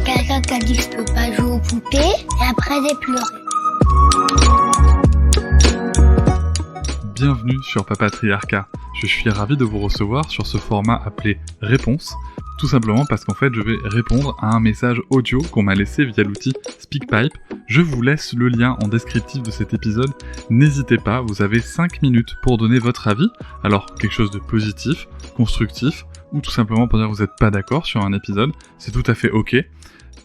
a quelqu'un qui a dit que je peux pas jouer aux poupées, et après j'ai pleuré. Bienvenue sur Papatriarcat. Je suis ravi de vous recevoir sur ce format appelé Réponse, tout simplement parce qu'en fait je vais répondre à un message audio qu'on m'a laissé via l'outil SpeakPipe. Je vous laisse le lien en descriptif de cet épisode. N'hésitez pas, vous avez 5 minutes pour donner votre avis. Alors quelque chose de positif, constructif, ou tout simplement pour dire que vous n'êtes pas d'accord sur un épisode, c'est tout à fait ok.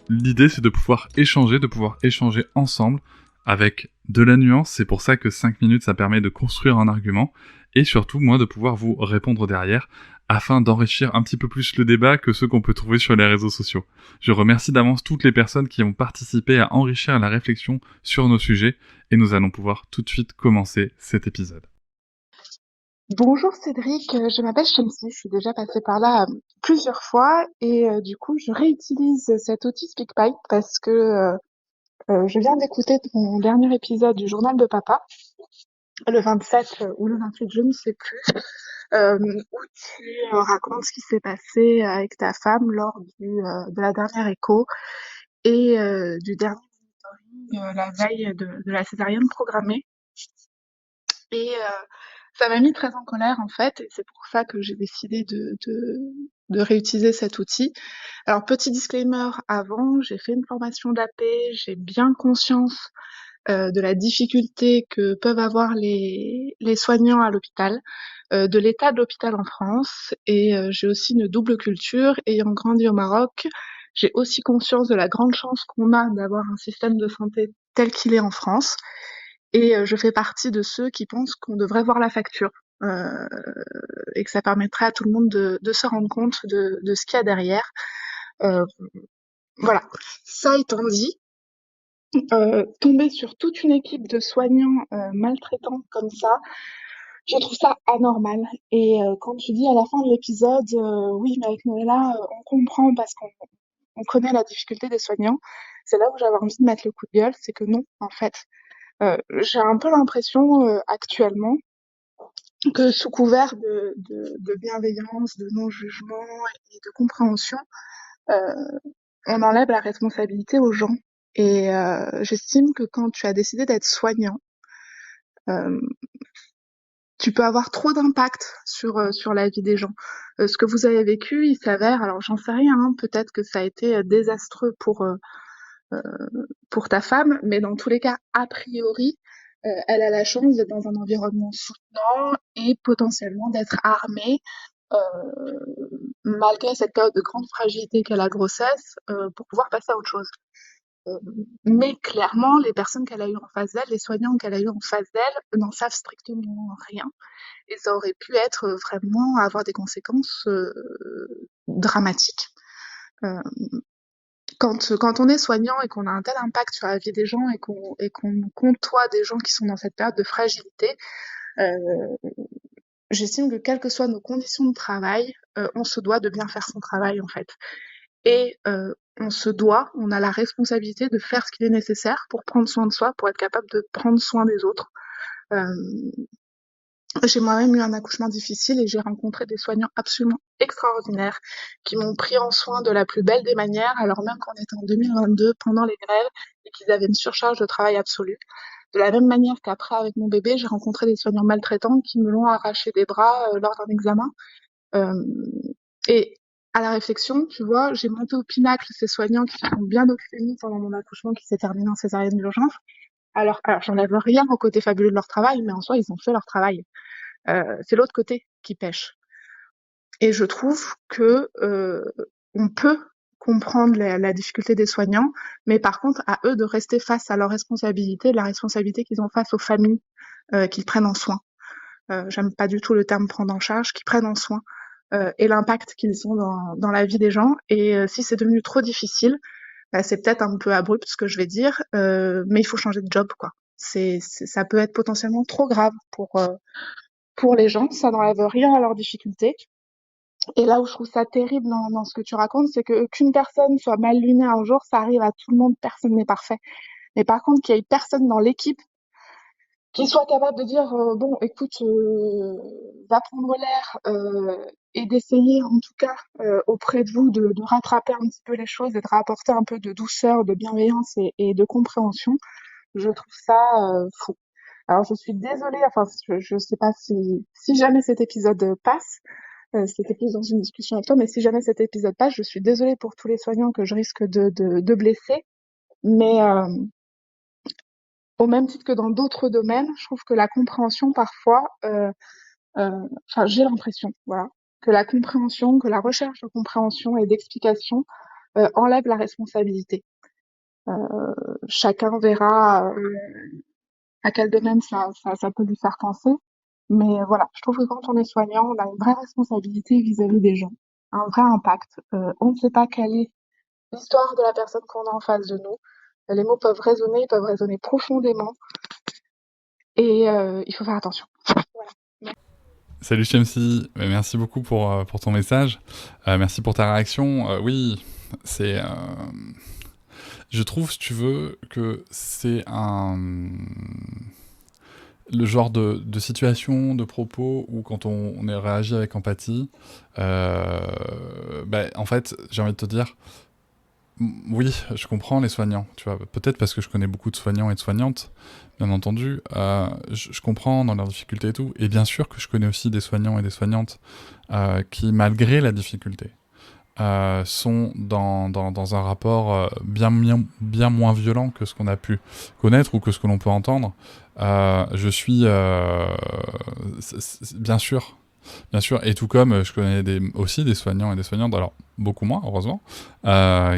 L'idée c'est de pouvoir échanger ensemble avec de la nuance. C'est pour ça que 5 minutes ça permet de construire un argument et surtout moi de pouvoir vous répondre derrière afin d'enrichir un petit peu plus le débat que ceux qu'on peut trouver sur les réseaux sociaux. Je remercie d'avance toutes les personnes qui ont participé à enrichir la réflexion sur nos sujets et nous allons pouvoir tout de suite commencer cet épisode. Bonjour Cédric, je m'appelle Shamsi, je suis déjà passée par là plusieurs fois et du coup je réutilise cet outil SpeakPipe parce que je viens d'écouter ton dernier épisode du journal de papa, le 27 ou le 28, je ne sais plus, où tu racontes ce qui s'est passé avec ta femme lors de la dernière écho et du dernier monitoring la veille de la césarienne programmée. Et ça m'a mis très en colère en fait, et c'est pour ça que j'ai décidé de réutiliser cet outil. Alors petit disclaimer avant, j'ai fait une formation d'AP, j'ai bien conscience de la difficulté que peuvent avoir les soignants à l'hôpital, de l'état de l'hôpital en France, et j'ai aussi une double culture. Ayant grandi au Maroc, j'ai aussi conscience de la grande chance qu'on a d'avoir un système de santé tel qu'il est en France. Et je fais partie de ceux qui pensent qu'on devrait voir la facture et que ça permettrait à tout le monde de se rendre compte de ce qu'il y a derrière. Voilà. Ça étant dit, tomber sur toute une équipe de soignants maltraitants comme ça, je trouve ça anormal. Et quand tu dis à la fin de l'épisode, oui, mais avec Noëlla, on comprend parce qu'on connaît la difficulté des soignants, c'est là où j'avais envie de mettre le coup de gueule, c'est que non, en fait. J'ai un peu l'impression actuellement que sous couvert de bienveillance, de non-jugement et de compréhension, on enlève la responsabilité aux gens. Et j'estime que quand tu as décidé d'être soignant, tu peux avoir trop d'impact sur la vie des gens. Ce que vous avez vécu, il s'avère, alors j'en sais rien, hein, peut-être que ça a été désastreux pour ta femme, mais dans tous les cas, a priori, elle a la chance d'être dans un environnement soutenant et potentiellement d'être armée, malgré cette période de grande fragilité qu'est la grossesse, pour pouvoir passer à autre chose. Mais clairement, les personnes qu'elle a eues en face d'elle, les soignants qu'elle a eu en face d'elle, n'en savent strictement rien. Et ça aurait pu être vraiment avoir des conséquences dramatiques. Quand on est soignant et qu'on a un tel impact sur la vie des gens et qu'on côtoie des gens qui sont dans cette période de fragilité, j'estime que quelles que soient nos conditions de travail, on se doit de bien faire son travail en fait. Et on a la responsabilité de faire ce qu'il est nécessaire pour prendre soin de soi, pour être capable de prendre soin des autres. J'ai moi-même eu un accouchement difficile et j'ai rencontré des soignants absolument extraordinaires qui m'ont pris en soin de la plus belle des manières, alors même qu'on était en 2022 pendant les grèves et qu'ils avaient une surcharge de travail absolue. De la même manière qu'après, avec mon bébé, j'ai rencontré des soignants maltraitants qui me l'ont arraché des bras lors d'un examen. Et à la réflexion, tu vois, j'ai monté au pinacle ces soignants qui se sont bien occupés de nous pendant mon accouchement qui s'est terminé en césarienne d'urgence. Alors j'enlève rien au côté fabuleux de leur travail, mais en soi, ils ont fait leur travail. C'est l'autre côté qui pêche. Et je trouve que on peut comprendre la difficulté des soignants, mais par contre, à eux de rester face à leurs responsabilités, la responsabilité qu'ils ont face aux familles qu'ils prennent en soin. J'aime pas du tout le terme prendre en charge, qu'ils prennent en soin, et l'impact qu'ils ont dans la vie des gens. Et si c'est devenu trop difficile, bah, c'est peut-être un peu abrupt ce que je vais dire, mais il faut changer de job, quoi. Ça peut être potentiellement trop grave pour les gens, ça n'enlève rien à leurs difficultés. Et là où je trouve ça terrible dans ce que tu racontes, c'est qu'une personne soit mal lunée un jour, ça arrive à tout le monde, personne n'est parfait. Mais par contre, qu'il y ait personne dans l'équipe qui soit capable de dire bon, écoute, va prendre l'air et d'essayer en tout cas auprès de vous de rattraper un petit peu les choses et de rapporter un peu de douceur, de bienveillance et de compréhension, je trouve ça fou. Alors je suis désolée, enfin je sais pas si jamais cet épisode passe, c'était plus dans une discussion avec toi, mais si jamais cet épisode passe, je suis désolée pour tous les soignants que je risque de blesser, mais au même titre que dans d'autres domaines, je trouve que la compréhension parfois, enfin j'ai l'impression, voilà, que la compréhension, que la recherche de compréhension et d'explication enlève la responsabilité. Chacun verra à quel domaine ça peut lui faire penser. Mais voilà, je trouve que quand on est soignant, on a une vraie responsabilité vis-à-vis des gens, un vrai impact. On ne sait pas quelle est l'histoire de la personne qu'on a en face de nous. Les mots peuvent résonner, ils peuvent résonner profondément, et il faut faire attention. Voilà. Salut Shamsi, merci beaucoup pour ton message. Merci pour ta réaction. Oui, c'est... je trouve, si tu veux, que c'est le genre de situation, de propos où quand on est réagi avec empathie, en fait, j'ai envie de te dire, oui, je comprends les soignants, tu vois, peut-être parce que je connais beaucoup de soignants et de soignantes, bien entendu, je comprends dans leurs difficultés et tout, et bien sûr que je connais aussi des soignants et des soignantes qui, malgré la difficulté, sont dans un rapport bien moins violent que ce qu'on a pu connaître ou que ce que l'on peut entendre. Je suis bien sûr, et tout comme je connais aussi des soignants et des soignantes, alors beaucoup moins heureusement,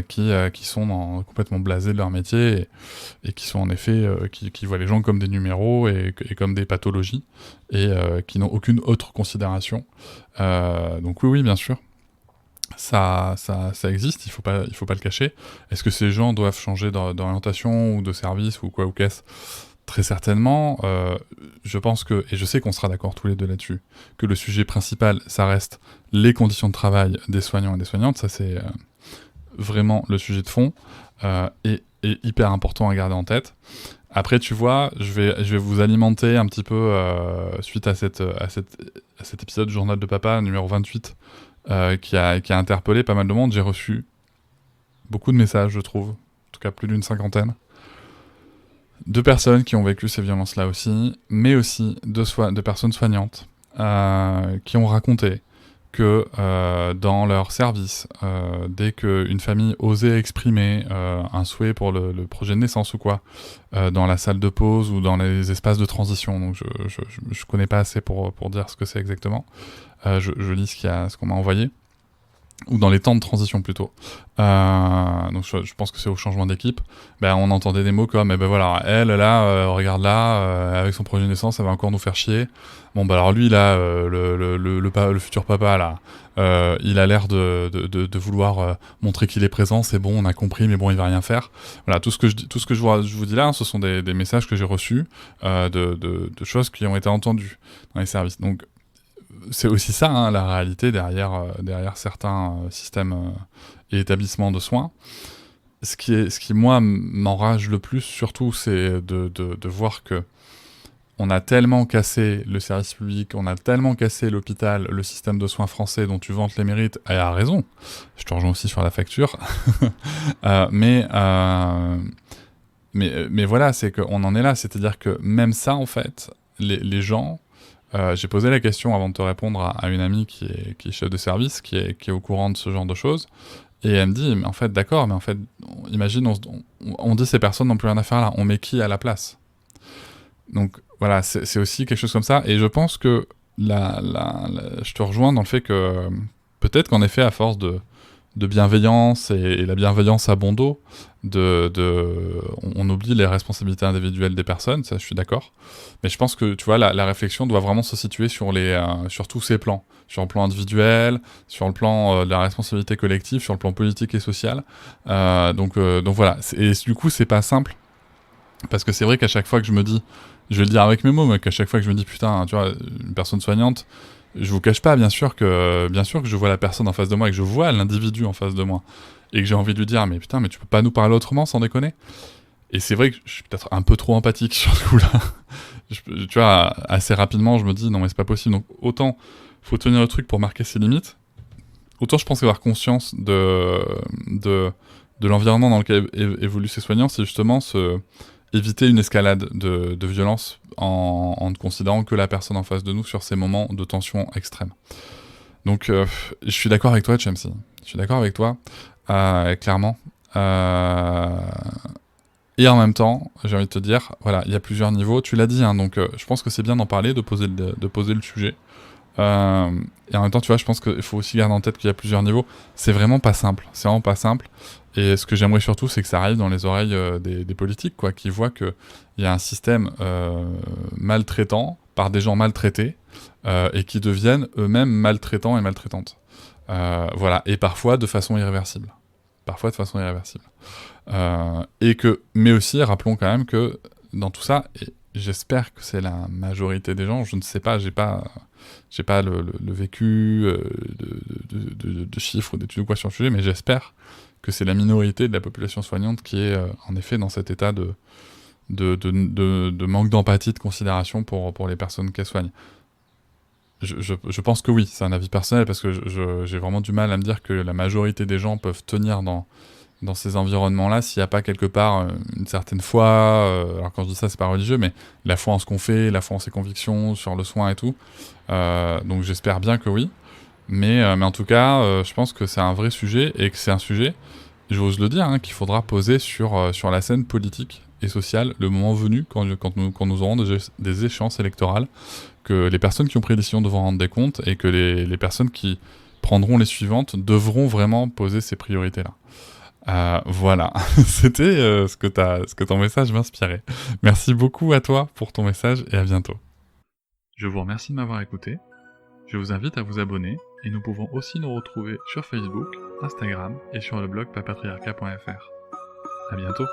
qui sont complètement blasés de leur métier et qui sont en effet qui voient les gens comme des numéros et comme des pathologies et qui n'ont aucune autre considération. Donc oui, bien sûr. Ça existe, il faut pas le cacher. Est-ce que ces gens doivent changer d'orientation ou de service ou quoi ou qu'est-ce ? Très certainement. Je pense que, et je sais qu'on sera d'accord tous les deux là-dessus, que le sujet principal, ça reste les conditions de travail des soignants et des soignantes. Ça, c'est vraiment le sujet de fond et hyper important à garder en tête. Après, tu vois, je vais vous alimenter un petit peu suite à cet épisode Journal de Papa numéro 28 qui a interpellé pas mal de monde. J'ai reçu beaucoup de messages, je trouve, en tout cas plus d'une 50aine, de personnes qui ont vécu ces violences-là aussi, mais aussi de personnes soignantes qui ont raconté que dans leur service, dès qu'une famille osait exprimer un souhait pour le projet de naissance ou quoi, dans la salle de pause ou dans les espaces de transition, donc je connais pas assez pour dire ce que c'est exactement, je lis ce qu'on m'a envoyé, ou dans les temps de transition plutôt. Donc je pense que c'est au changement d'équipe. On entendait des mots comme voilà, elle là, regarde là, avec son projet de naissance, ça va encore nous faire chier. Alors lui là, le futur papa là, il a l'air de vouloir montrer qu'il est présent. C'est bon, on a compris, mais bon, il va rien faire. Voilà, tout ce que je vous dis là, ce sont des messages que j'ai reçus de choses qui ont été entendues dans les services. Donc c'est aussi ça, hein, la réalité derrière certains systèmes et établissements de soins. Ce qui moi m'enrage le plus surtout, c'est de voir que on a tellement cassé le service public, on a tellement cassé l'hôpital, le système de soins français dont tu vantes les mérites, et à raison. Je te rejoins aussi sur la facture. Mais voilà, c'est qu'on en est là, c'est-à-dire que même ça, en fait, les gens... j'ai posé la question avant de te répondre à une amie qui est chef de service, qui est au courant de ce genre de choses, et elle me dit, mais en fait, d'accord, mais en fait, imagine, on dit ces personnes n'ont plus rien à faire là, on met qui à la place ? Donc voilà, c'est aussi quelque chose comme ça, et je pense que je te rejoins dans le fait que peut-être qu'en effet, à force de bienveillance et la bienveillance à bon dos, on oublie les responsabilités individuelles des personnes, ça je suis d'accord, mais je pense que tu vois la réflexion doit vraiment se situer sur tous ces plans, sur le plan individuel, sur le plan de la responsabilité collective, sur le plan politique et social, donc voilà, et du coup c'est pas simple, parce que c'est vrai qu'à chaque fois que je me dis, je vais le dire avec mes mots, mais qu'à chaque fois que je me dis putain, tu vois, une personne soignante, je vous cache pas, bien sûr que je vois la personne en face de moi et que je vois l'individu en face de moi et que j'ai envie de lui dire mais putain, mais tu peux pas nous parler autrement sans déconner. Et c'est vrai que je suis peut-être un peu trop empathique sur ce coup-là. Tu vois, assez rapidement je me dis non mais c'est pas possible. Donc autant faut tenir le truc pour marquer ses limites. Autant je pense avoir conscience de l'environnement dans lequel évoluent ces soignants, c'est justement éviter une escalade de violence en ne considérant que la personne en face de nous sur ces moments de tension extrême. Donc je suis d'accord avec toi, Chamsi. Je suis d'accord avec toi, clairement. Et en même temps, j'ai envie de te dire, voilà, il y a plusieurs niveaux. Tu l'as dit, hein, donc je pense que c'est bien d'en parler, de poser le sujet. Et en même temps, tu vois, je pense qu'il faut aussi garder en tête qu'il y a plusieurs niveaux. C'est vraiment pas simple. C'est vraiment pas simple. Et ce que j'aimerais surtout, c'est que ça arrive dans les oreilles des politiques, quoi, qui voient qu'il y a un système maltraitant par des gens maltraités et qui deviennent eux-mêmes maltraitants et maltraitantes. Voilà. Et parfois de façon irréversible. Mais aussi, rappelons quand même que dans tout ça, et j'espère que c'est la majorité des gens, je ne sais pas, j'ai pas le vécu de chiffres ou d'études ou quoi sur le sujet, mais j'espère que c'est la minorité de la population soignante qui est en effet dans cet état de manque d'empathie, de considération pour les personnes qu'elle soigne. Je pense que oui, c'est un avis personnel, parce que j'ai vraiment du mal à me dire que la majorité des gens peuvent tenir dans ces environnements-là s'il n'y a pas quelque part une certaine foi, alors quand je dis ça, c'est pas religieux, mais la foi en ce qu'on fait, la foi en ses convictions, sur le soin et tout. Donc j'espère bien que oui. Mais en tout cas, je pense que c'est un vrai sujet, et que c'est un sujet, j'ose le dire, hein, qu'il faudra poser sur la scène politique et sociale le moment venu, quand nous aurons des échéances électorales, que les personnes qui ont pris des décisions devront rendre des comptes, et que les personnes qui prendront les suivantes devront vraiment poser ces priorités-là. Voilà, c'était ce que ton message m'inspirait. Merci beaucoup à toi pour ton message, et à bientôt. Je vous remercie de m'avoir écouté. Je vous invite à vous abonner, et nous pouvons aussi nous retrouver sur Facebook, Instagram et sur le blog papatriarca.fr. À bientôt.